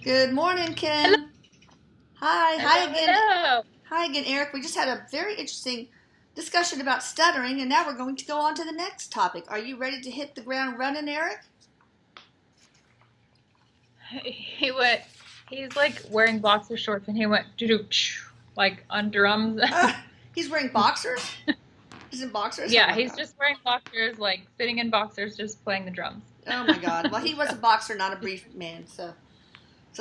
Good morning, Hello, Ken. Hi, hello, hello. hi again, Eric. We just had a very interesting discussion about stuttering, and now we're going to go on to the next topic. Are you ready to hit the ground running, Eric? He went. He's like wearing boxer shorts, and he went doo doo like on drums. Uh, he's wearing boxers. He's in boxers. Oh Yeah, my he's god. just wearing boxers, like sitting in boxers, just playing the drums. Oh my god. Well, he was a boxer, not a brief man, so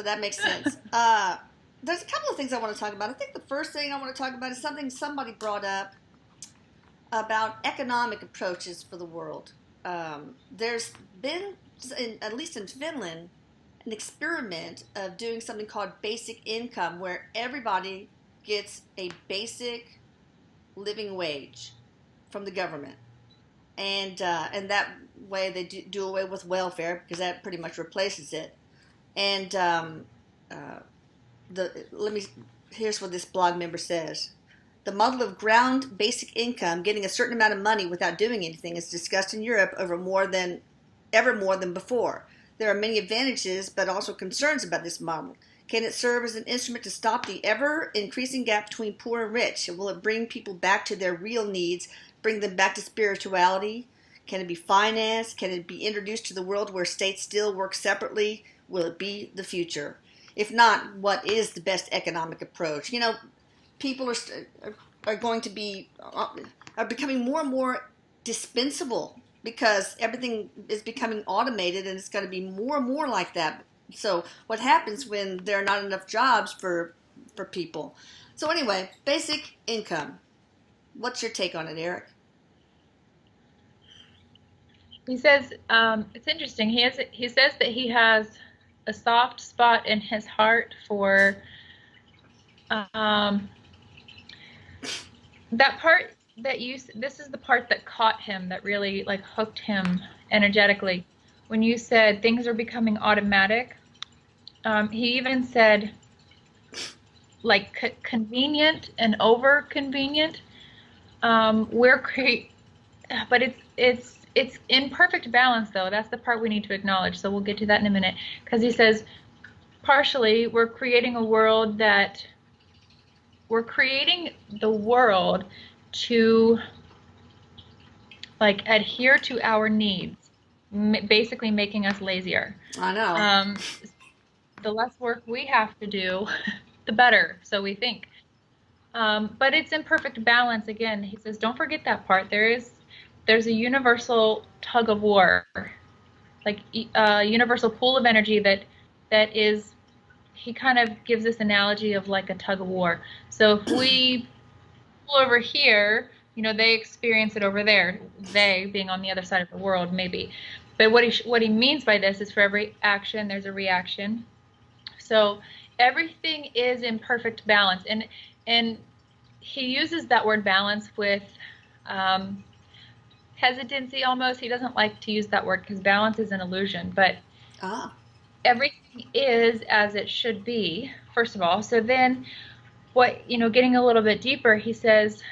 that makes sense. There's a couple of things I want to talk about. I think the first thing I want to talk about is something somebody brought up about economic approaches for the world. There's been, at least in Finland, an experiment of doing something called basic income, where everybody gets a basic living wage from the government, and that way they do away with welfare because that pretty much replaces it. And uh, the let me here's what this blog member says. The model of ground basic income, getting a certain amount of money without doing anything, is discussed in Europe ever more than before. There are many advantages, but also concerns about this model. Can it serve as an instrument to stop the ever increasing gap between poor and rich? Will it bring people back to their real needs, bring them back to spirituality? Can it be financed? Can it be introduced to the world where states still work separately? Will it be the future? If not, what is the best economic approach? People are going to be are becoming more and more dispensable because everything is becoming automated, and it's going to be more and more like that. So what happens when there are not enough jobs for people? So anyway, basic income. What's your take on it, Eric? He says it's interesting. He says that he has a soft spot in his heart for um, that part that you. This is the part that caught him, that really like hooked him energetically. When you said things are becoming automatic, he even said like convenient and over convenient. We're create, but it's in perfect balance though. That's the part we need to acknowledge. So we'll get to that in a minute, because he says partially we're creating a world that we're creating the world to like adhere to our needs, basically making us lazier. I know. Um, the less work we have to do, the better. So we think. But it's in perfect balance. Again, he says, don't forget that part. There's a universal tug of war, like a universal pool of energy that is. He kind of gives this analogy of like a tug of war. So if we pull over here, they experience it over there. They being on the other side of the world, maybe. But what he means by this is for every action, there's a reaction. So everything is in perfect balance, and he uses that word balance with um, hesitancy almost. He doesn't like to use that word because balance is an illusion, but Ah, everything is as it should be, first of all. So then, getting a little bit deeper, he says,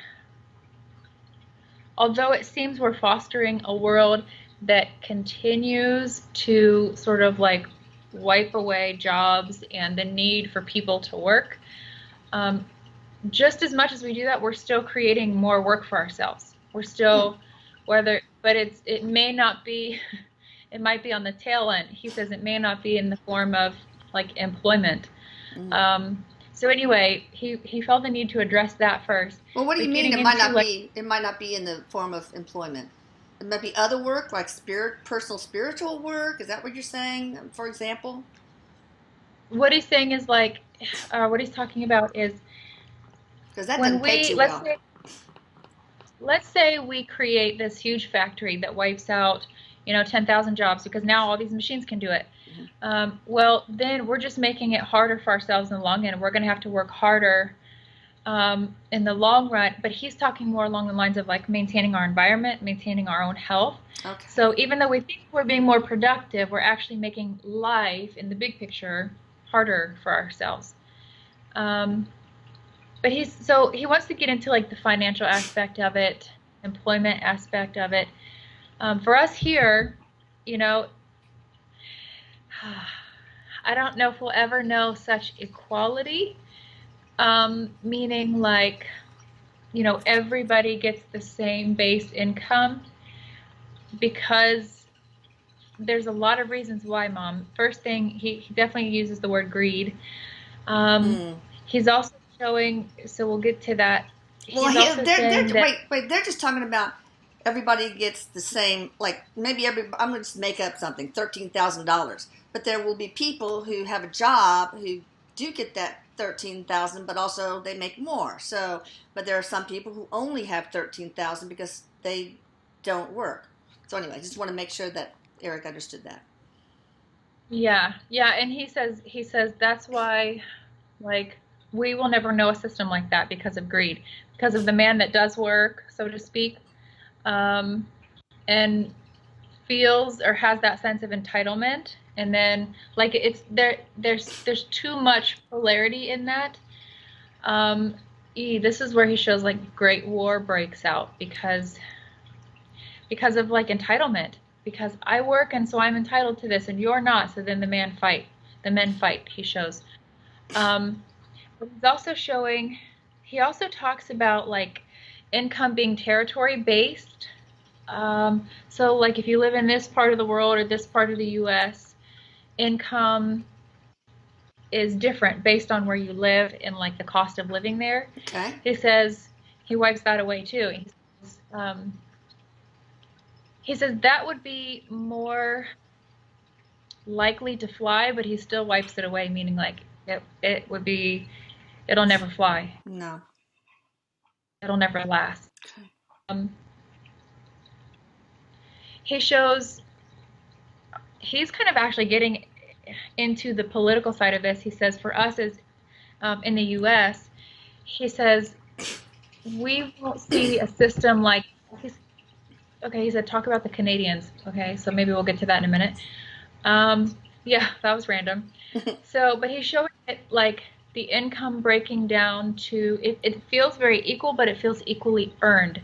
although it seems we're fostering a world that continues to sort of like wipe away jobs and the need for people to work, um, just as much as we do that, we're still creating more work for ourselves. We're hmm. still, but it may not be, it might be on the tail end. He says it may not be in the form of like employment. Mm. Um, so anyway, he felt the need to address that first, Well, what do you but mean? getting It might into not like, be. It might not be in the form of employment. It might be other work, like personal spiritual work. Is that what you're saying? For example. what he's saying is like, what he's talking about is Because that when doesn't pay we, too well. let's say we create this huge factory that wipes out 10,000 jobs, because now all these machines can do it. Mm-hmm. Well, then we're just making it harder for ourselves in the long end. We're going to have to work harder in the long run. But he's talking more along the lines of like maintaining our environment, maintaining our own health. Okay. So even though we think we're being more productive, we're actually making life in the big picture harder for ourselves. But he wants to get into like the financial aspect of it, employment aspect of it. For us here, you know, I don't know if we'll ever know such equality, meaning like, you know, everybody gets the same base income, because there's a lot of reasons why, Mom. First thing, he definitely uses the word greed. He's also showing, so we'll get to that. Well, He's also saying that, wait, they're just talking about everybody gets the same, like maybe I'm going to just make up something, $13,000. But there will be people who have a job who do get that 13,000, but also they make more. So, but there are some people who only have 13,000 because they don't work. So anyway, I just want to make sure that Erik understood that. yeah, and he says that's why, like, we will never know a system like that because of greed, because of the man that does work, so to speak, and feels or has that sense of entitlement, and then like there's too much polarity in that. This is where he shows like great war breaks out because of like entitlement, because I work and so I'm entitled to this and you're not, so then the men fight, he shows. But he's also showing, he also talks about like income being territory based. So like if you live in this part of the world or this part of the US, income is different based on where you live and like the cost of living there. Okay. He says he wipes that away too. He says that would be more likely to fly, but he still wipes it away, meaning like it'll never fly. No. It'll never last. Okay. He shows he's kind of actually getting into the political side of this. He says for us as in the U.S., he says we won't see a system like, okay, he said talk about the Canadians. Okay, so maybe we'll get to that in a minute. Yeah, that was random. So, but he's showing it like the income breaking down to, it feels very equal, but it feels equally earned.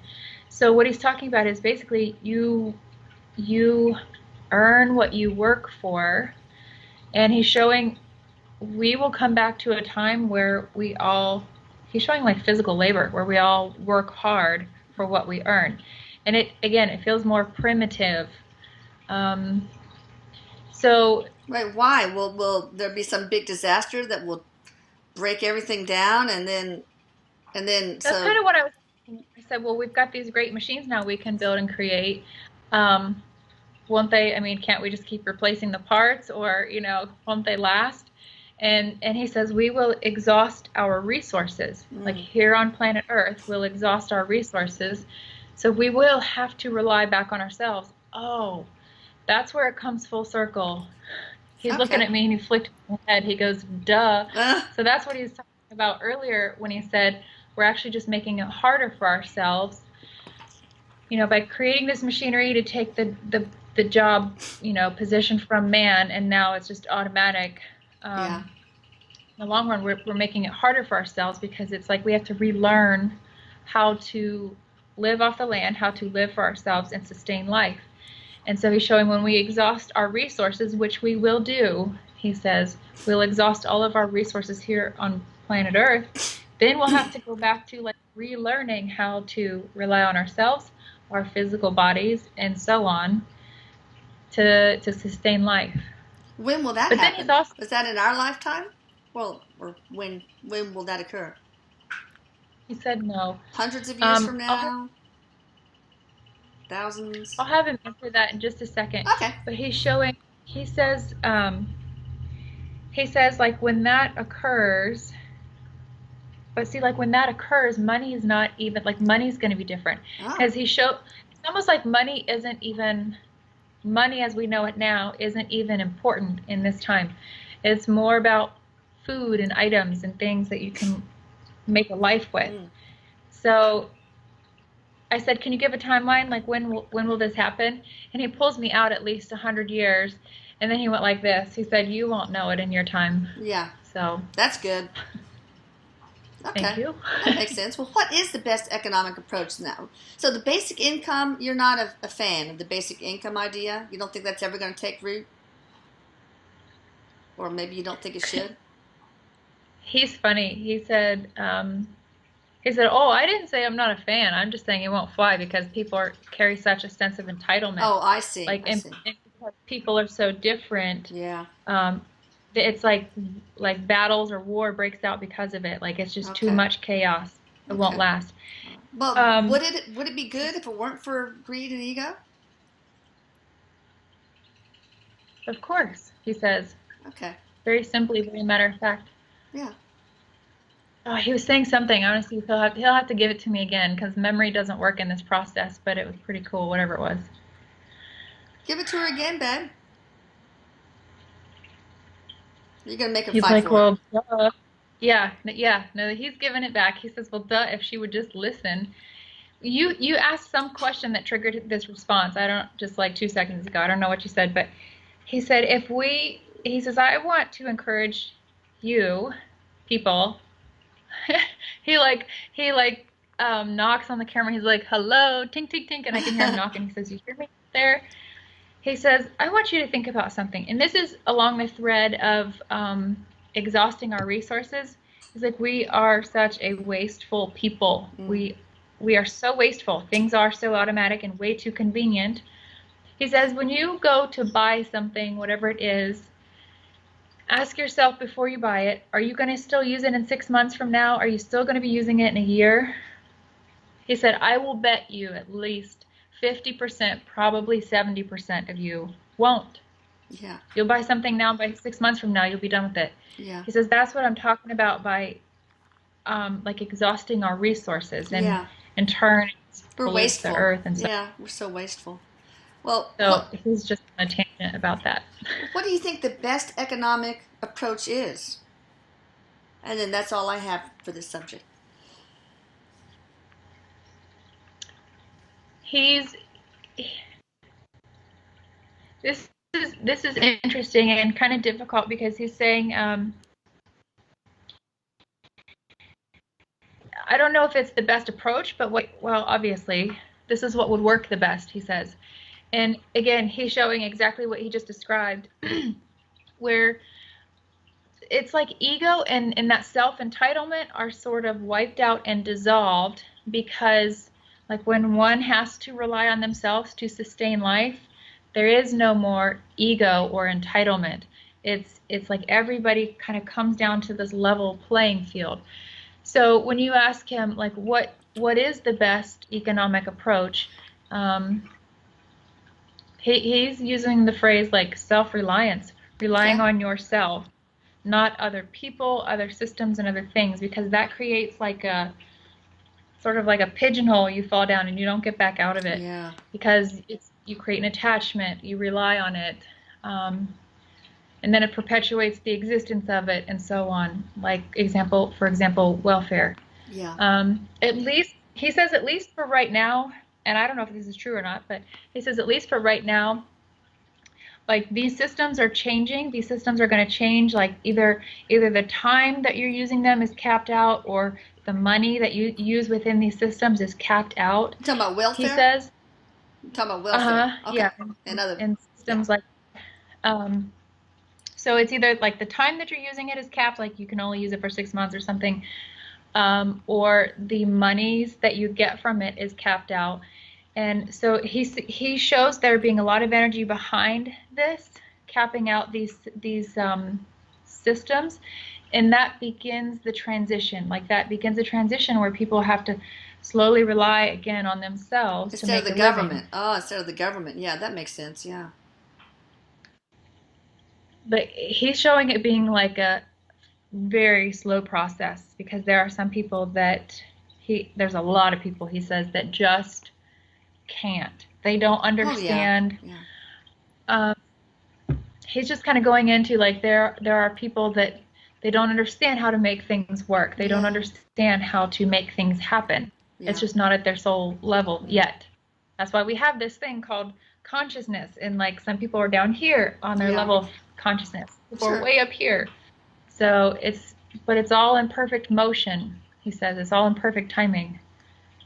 So what he's talking about is basically you earn what you work for, and he's showing we will come back to a time where he's showing like physical labor, where we all work hard for what we earn. And it feels more primitive. So Right, why? Will there be some big disaster that will break everything down and then that's so kind of what I said, well, we've got these great machines now we can build and create. Won't they, I mean, can't we just keep replacing the parts, or, won't they last? And he says we will exhaust our resources. Like here on planet Earth, we'll exhaust our resources. So we will have to rely back on ourselves. Oh, that's where it comes full circle. He's looking at me and he flicked his head. He goes, duh. So that's what he was talking about earlier when he said we're actually just making it harder for ourselves, by creating this machinery to take the job, position from man, and now it's just automatic. In the long run, we're making it harder for ourselves, because it's like we have to relearn how to live off the land, how to live for ourselves and sustain life. And so he's showing when we exhaust our resources, which we will do, he says, we'll exhaust all of our resources here on planet Earth, then we'll have to go back to like relearning how to rely on ourselves, our physical bodies, and so on to sustain life. When will that happen? Then is that in our lifetime? Well, or when will that occur? He said no. Hundreds of years from now? Thousands? I'll have him answer that in just a second. Okay. But he says like when that occurs, but see, like when that occurs, money is not even, like money's going to be different. Because it's almost like money as we know it now isn't even important in this time. It's more about food and items and things that you can make a life with. So I said, can you give a timeline? Like when will this happen? And he pulls me out at least 100 years. And then he went like this. He said, "You won't know it in your time." Yeah. So That's good. Okay. thank you. That makes sense. Well, what is the best economic approach now? So the basic income, you're not a fan of the basic income idea? You don't think that's ever going to take root? Or maybe you don't think it should? He's funny. He said, "Oh, I didn't say I'm not a fan. I'm just saying it won't fly because carry such a sense of entitlement. Oh, I see. Like, I see. and because people are so different, Yeah. um, it's like battles or war breaks out because of it. Like, it's just too Okay. much chaos. It won't Okay. last." Well, Um, would it be good if it weren't for greed and ego? of course, he says, Okay. very simply, very matter of fact. Yeah. Oh, he was saying something. Honestly, he'll have to give it to me again because memory doesn't work in this process. But it was pretty cool, whatever it was. Give it to her again, babe. You're gonna make her He's fight like, for it. "Well, duh." Yeah, yeah. No, he's giving it back. He says, "Well, duh, if she would just listen." You asked some question that triggered this response. I don't just like 2 seconds ago. I don't know what you said, but he said, he says, "I want to encourage you, people." he like he like knocks on the camera. He's like, "Hello, tink tink tink," and I can hear him knocking. He says, "You hear me there?" He says, "I want you to think about something," and this is along the thread of exhausting our resources. He's like, "We are such a wasteful people. We are so wasteful. Things are so automatic and way too convenient." He says, "When you go to buy something, whatever it is, ask yourself before you buy it, are you going to still use it in 6 months from now? Are you still going to be using it in a year?" He said, "I will bet you at least 50%, probably 70% of you won't. Yeah. You'll buy something now, by 6 months from now, you'll be done with it." Yeah. He says, "That's what I'm talking about by like exhausting our resources Yeah. and turn We're pollute the wasteful. earth and stuff." Yeah, we're so wasteful. Well, So he's just on a tangent about that. what do you think the best economic approach is? And then that's all I have for this subject. He's this is interesting and kind of difficult because he's saying I don't know if it's the best approach, but well, obviously this is what would work the best, he says. And again, he's showing exactly what he just described, where it's like ego and that self-entitlement are sort of wiped out and dissolved because like when one has to rely on themselves to sustain life, there is no more ego or entitlement. It's like everybody kind of comes down to this level playing field. So when you ask him like what is the best economic approach, he's using the phrase like self-reliance, relying Okay. on yourself, not other people, other systems, and other things, because that creates like a sort of like a pigeonhole you fall down and you don't get back out of it Yeah. because you create an attachment, you rely on it, and then it perpetuates the existence of it and so on. Like for example, welfare. Yeah. At least he says, at least for right now, and I don't know if this is true or not, but he says at least for right now, like these systems are changing. These systems are going to change. Like either the time that you're using them is capped out, or the money that you use within these systems is capped out. You talking about He welfare? says, You talking about welfare? Okay. yeah, And other. and Yeah. systems like so it's either like the time that you're using it is capped, like you can only use it for 6 months or something, or the monies that you get from it is capped out. And so he shows there being a lot of energy behind this, capping out these systems, and that begins the transition. Like that begins a transition where people have to slowly rely again on themselves to Instead of make the a living. government. Oh, instead of the government. Yeah, that makes sense. Yeah. But he's showing it being like a very slow process because there are some people that there's a lot of people he says that just can't. They don't Oh, yeah. understand. Yeah. Um, he's just kind of going into like there are people that they don't understand how to make things work. They don't Yeah. understand how to make things happen. Yeah. It's just not at their soul level yet. That's why we have this thing called consciousness, and like some people are down here on their Yeah. level of consciousness. People Sure. are way up here. So it's all in perfect motion, he says. It's all in perfect timing,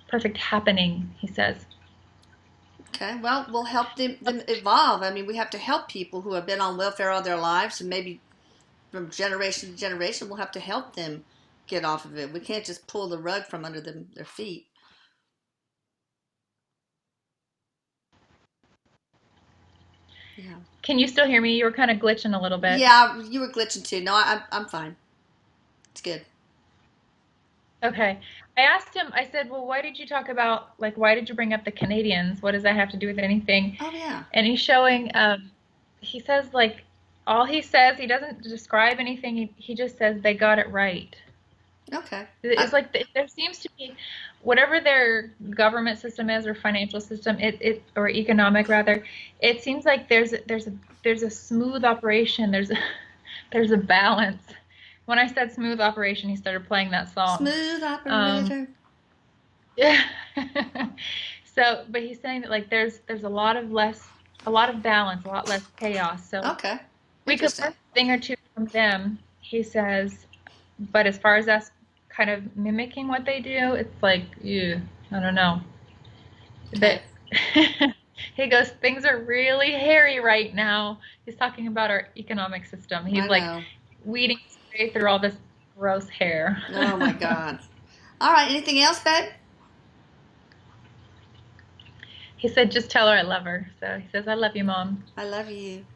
perfect happening, he says. Okay, well, we'll help them evolve. I mean, we have to help people who have been on welfare all their lives, and maybe from generation to generation, we'll have to help them get off of it. We can't just pull the rug from under their feet. Yeah. Can you still hear me? You were kind of glitching a little bit. Yeah, you were glitching too. No, I'm fine. It's good. Okay. I asked him, I said, well, why did you talk about, like, why did you bring up the Canadians? What does that have to do with anything? Oh, yeah. And he's showing, he says, like, all he says, he doesn't describe anything. He just says they got it right. Okay. It's like there seems to be, whatever their government system is or financial system, or economic rather, it seems like there's a smooth operation. There's a balance. When I said smooth operation, he started playing that song. Smooth operator. Yeah. So, but he's saying that like there's a lot of balance, a lot less chaos. So Okay. we could learn a thing or two from them, he says. But as far as us kind of mimicking what they do, it's like, ew, I don't know. Okay. But he goes, things are really hairy right now. He's talking about our economic system. He's I like know. weeding his way through all this gross hair. Oh my God. All right. Anything else, babe? He said, just tell her I love her. So he says, I love you, Mom. I love you.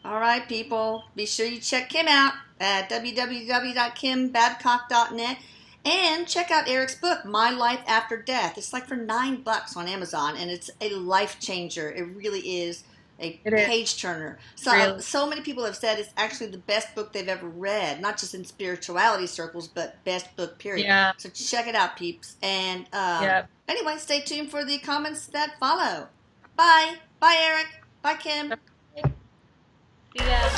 All right, people. Be sure you check Kim out at www.kimbabcock.net and check out Erik's book, My Life After Death. It's like for $9 on Amazon, and it's a life changer. It really is a page turner. So many people have said it's actually the best book they've ever read, not just in spirituality circles, but best book, period. Yeah. So check it out, peeps. And anyway, stay tuned for the comments that follow. Bye. Bye, Erik. Bye, Kim. See ya.